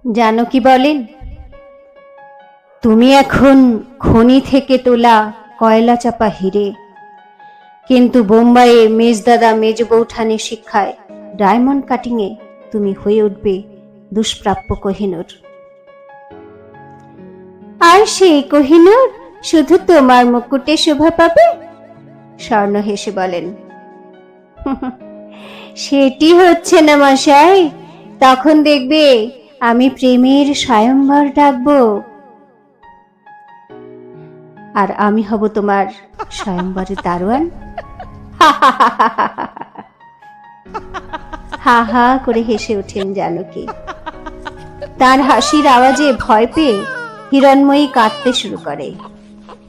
জানকী বলেন, তুমি এখন খনি থেকে তোলা কয়লা চাপা হিরে, কিন্তু বোম্বাইয়ে মেজদাদা মেজ বৌঠানের শিক্ষায় ডায়মন্ড কাটিংয়ে তুমি হয়ে উঠবে দুষ্প্রাপ্য কোহিনূর। আর সেই কোহিনূর শুধু তোমার মুকুটে শোভা পাবে? স্বর্ণ হেসে বলেন, সেটি হচ্ছে না মশাই, তখন দেখবে আমি প্রেমের স্বয়ম্বর ডাকবো, আর আমি হব তোমার স্বয়ম্বরের দারোয়ান। হা হা করে হেসে ওঠেন জানকী। তার হাসির আওয়াজে ভয় পেয়ে হিরণময়ী কাঁদতে শুরু করে।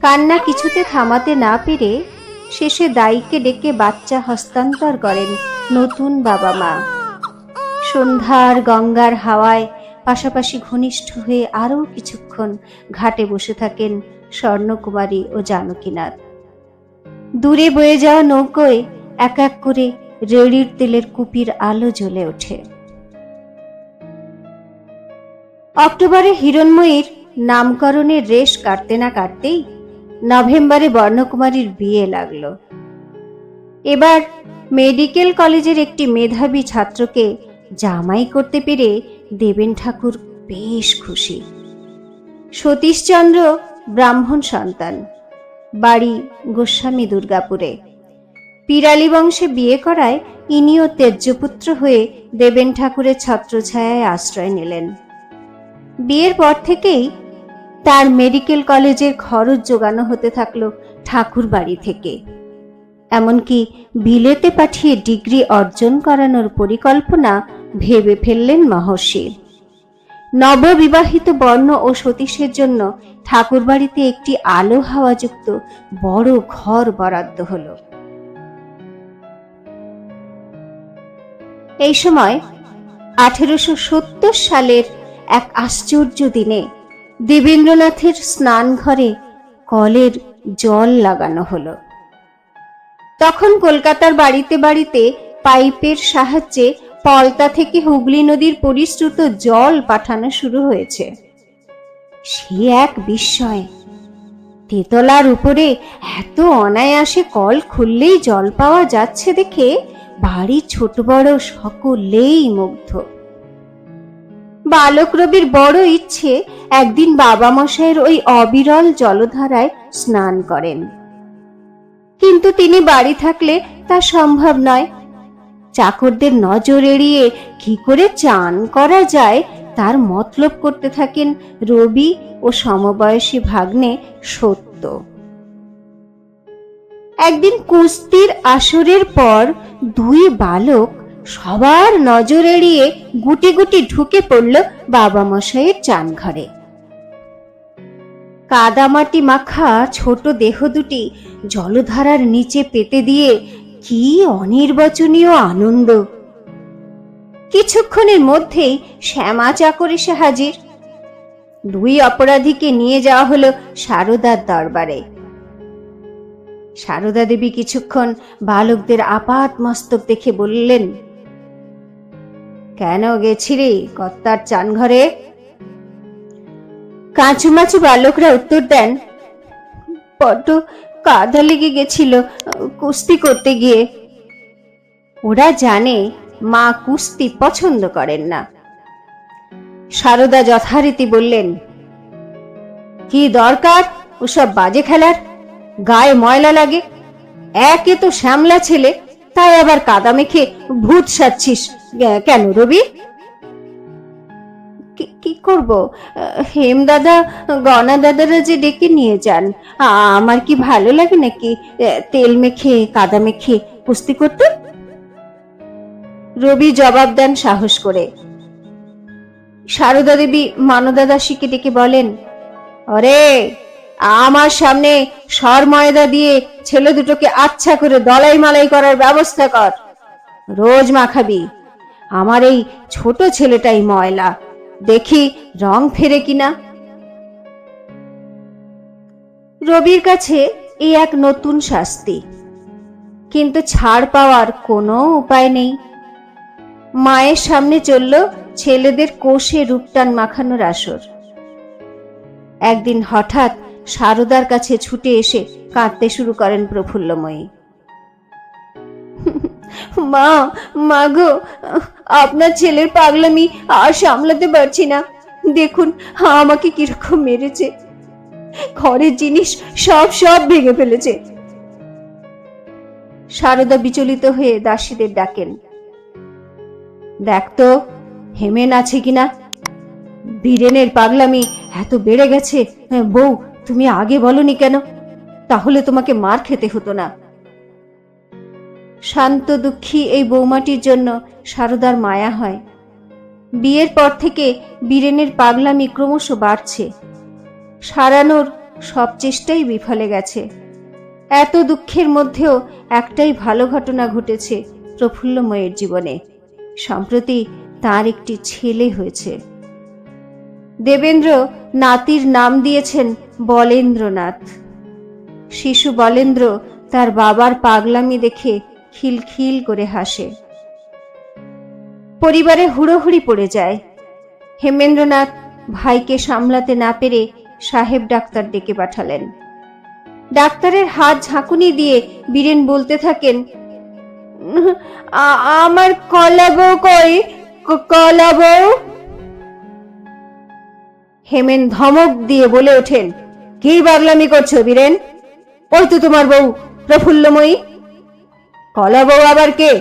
কান্না কিছুতে থামাতে না পেরে শেষে দাইকে ডেকে বাচ্চা হস্তান্তর করেন নতুন বাবা মা। সন্ধ্যার গঙ্গার হাওয়ায় পাশাপাশি ঘনিষ্ঠ হয়ে আরো কিছুক্ষণ ঘাটে বসে থাকেন স্বর্ণকুমারী ও জানকীনাথ। দূরে বয়ে যাওয়া নৌকোয় এক এক করে রেড়ির তেলের কুপির আলো জ্বলে ওঠে। অক্টোবরে হিরণময়ীর নামকরণের রেশ কাটতে না কাটতেই নভেম্বরে বর্ণকুমারীর বিয়ে লাগলো। এবার মেডিকেল কলেজের একটি মেধাবী ছাত্রকে জামাই করতে পেরে দেবেন ঠাকুর বেশ খুশি। সতীশচন্দ্র ব্রাহ্মণ সন্তান, বাড়ি গোস্বামী দুর্গাপুরে। পিরালি বংশে বিয়ে করায় ইনিও তেজ্যপুত্র হয়ে দেবেন ঠাকুরের ছত্রছায়ায় আশ্রয় নিলেন। বিয়ের পর থেকেই তার মেডিকেল কলেজের খরচ জোগানো হতে থাকলো ঠাকুর বাড়ি থেকে। এমনকি বিলেতে পাঠিয়ে ডিগ্রি অর্জন করানোর পরিকল্পনা ভেবে ফেললেন মহর্ষি। নববিবাহিত বর্ণ ও সতীশের জন্য ঠাকুর বাড়িতে একটি আলো হাওয়াযুক্ত বড় ঘর বরাদ্দ হল। এই সময় 1870 সালের এক আশ্চর্য দিনে দেবেন্দ্রনাথের স্নান ঘরে কলের জল লাগানো হলো। তখন কলকাতার বাড়িতে বাড়িতে পাইপের সাহায্যে পলতা থেকে হুগলি নদীর পরিশ্রুত জল পাঠানো শুরু হয়েছে। সে এক বিস্ময়। তেতলার উপরে এত অনায়াসে কল খুললেই জল পাওয়া যাচ্ছে দেখে বাড়ির ছোট বড় সকলেই মুগ্ধ। বালক রবির বড় ইচ্ছে একদিন বাবা মশাইয়ের ওই অবিরল জলধারায় স্নান করেন, কিন্তু তিনি বাড়ি থাকলে তা সম্ভব নয়। চাকরদের নজর এড়িয়ে কি করে চান করা যায় তার মতলব করতে থাকেন রবি ও সমবয়সী ভাগ্নে সত্য। একদিন কুস্তির আসরের পর দুই বালক সবার নজর এড়িয়ে গুটি গুটি ঢুকে পড়ল বাবা মশাইয়ের চান ঘরে। কাদামাটি মাখা ছোট দেহ দুটি জলধারার নিচে পেতে দিয়ে কি অনির্বচনীয় আনন্দ! কিছুক্ষণের মধ্যেই শ্যামা চাকর এসে হাজির। দুই অপরাধীকে নিয়ে যাওয়া হলো সারদার দরবারে। সারদা দেবী কিছুক্ষণ বালকদের আপাত মস্তক দেখে বললেন, কেন গেছিলি কর্তার চান ঘরে? কাঁচুমাচু বালকরা উত্তর দেন, বড্ড কাদা লেগে গেছিল কুস্তি করতে গিয়ে। ওরা জানে মা কুস্তি পছন্দ করেন না। সারদা যথারীতি বললেন, কি দরকার ওসব বাজে খেলার? গায়ে ময়লা লাগে। একে তো শ্যামলা ছেলে, তাই আবার কাদা মেখে ভূত সাজছিস কেন রবি? কি করব, হেম দাদা গনা দাদারা যে ডেকে নিয়ে যান, আমার কি ভালো লাগে নাকি তেল মেখে কাদা মেখে কুস্তি করতে? রবি জবাব দেন সাহস করে। সারদা দেবী মানদা দাসীকে ডেকে বলেন, আরে আমার সামনে সর ময়দা দিয়ে ছেলে দুটোকে আচ্ছা করে দলাই মালাই করার ব্যবস্থা কর। রোজ মাখাবি। আমার এই ছোট ছেলেটাই ময়লা, দেখি রং ফেরে কিনা। রবির কাছে এই এক নতুন শাস্তি, কিন্তু ছাড় পাওয়ার কোনো উপায় নেই। মায়ের সামনে চলল ছেলেদের কোষে রূপটান মাখানোর আসর। একদিন হঠাৎ সারদার কাছে ছুটে এসে কাঁদতে শুরু করেন প্রফুল্লময়ী। মা, মাগো, আপনার ছেলের পাগলামি আর সামলাতে পারছি না। দেখুন আমাকে কিরকম মেরেছে, ঘরের জিনিস সব সব ভেঙে ফেলেছে। সারদা বিচলিত হয়ে দাসীদের ডাকেন। দেখ তো হেমেন আছে কিনা, বীরেনের পাগলামি এত বেড়ে গেছে। বউ, তুমি আগে বলনি কেন? তাহলে তোমাকে মার খেতে হতো না। শান্ত দুঃখী এই বৌমাটির জন্য সারদার মায়া হয়। বিয়ের পর থেকে বীরেনের পাগলামি ক্রমশ বাড়ছে। সারানোর সব চেষ্টাই বিফলে গেছে। এত দুঃখের মধ্যেও একটাই ভালো ঘটনা ঘটেছে প্রফুল্লময়ের জীবনে। সম্প্রতি তার একটি ছেলে হয়েছে। দেবেন্দ্র নাতির নাম দিয়েছেন বলেন্দ্রনাথ। শিশু বলেন্দ্র তার বাবার পাগলামি দেখে খিলখিল করে হাসে। পরিবারে হুড়োহুড়ি পড়ে যায়। হেমেন্দ্রনাথ ভাইকে সামলাতে না পেরে সাহেব ডাক্তার ডেকে পাঠালেন। ডাক্তারের হাত ঝাঁকুনি দিয়ে বীরেন বলতে থাকেন, আমার কলা বউ কই, কলা বউ? হেমেন ধমক দিয়ে বলে ওঠেন, কি পাগলামি করছো বীরেন? ওই তো তোমার বউ প্রফুল্লময়ী। কলা বউ আবার কে?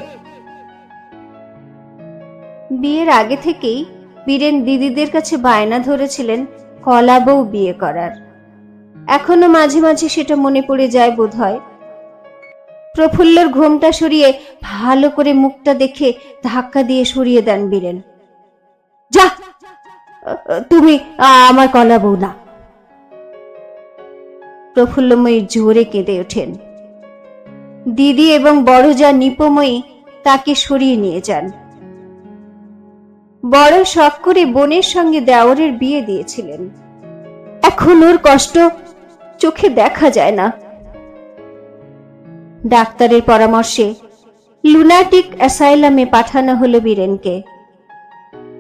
বিয়ের আগে থেকেই বীরেন দিদিদের কাছে বায়না ধরেছিলেন কলা বউ বিয়ে করার। এখনো মাঝে মাঝে সেটা মনে পড়ে যায় বোধ হয়। প্রফুল্লর ঘোমটা সরিয়ে ভালো করে মুখটা দেখে ধাক্কা দিয়ে সরিয়ে দেন বীরেন। যা, তুমি আমার কলা বউ না। প্রফুল্লময়ী জোরে কেঁদে ওঠেন। দিদি এবং বড় যা নিপময়ী তাকে সরিয়ে নিয়ে যান। বড় শখ করে বোনের সঙ্গে দেওরের বিয়ে দিয়েছিলেন। এখন ওর কষ্ট চোখে দেখা যায় না। ডাক্তারের পরামর্শে লুনাটিক অ্যাসাইলামে পাঠানো হলো বীরেনকে।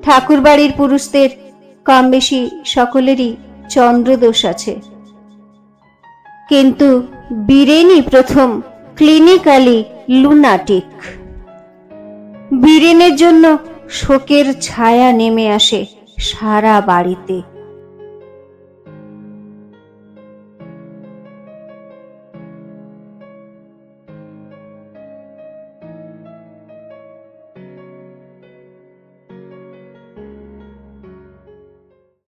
ঠাকুরবাড়ির পুরুষদের কম বেশি সকলেরই চন্দ্রদোষ আছে, কিন্তু বীরেনই প্রথম ক্লিনিক্যালি লুনাটিক। বীরেনের জন্য শোকের ছায়া নেমে আসে সারা বাড়িতে।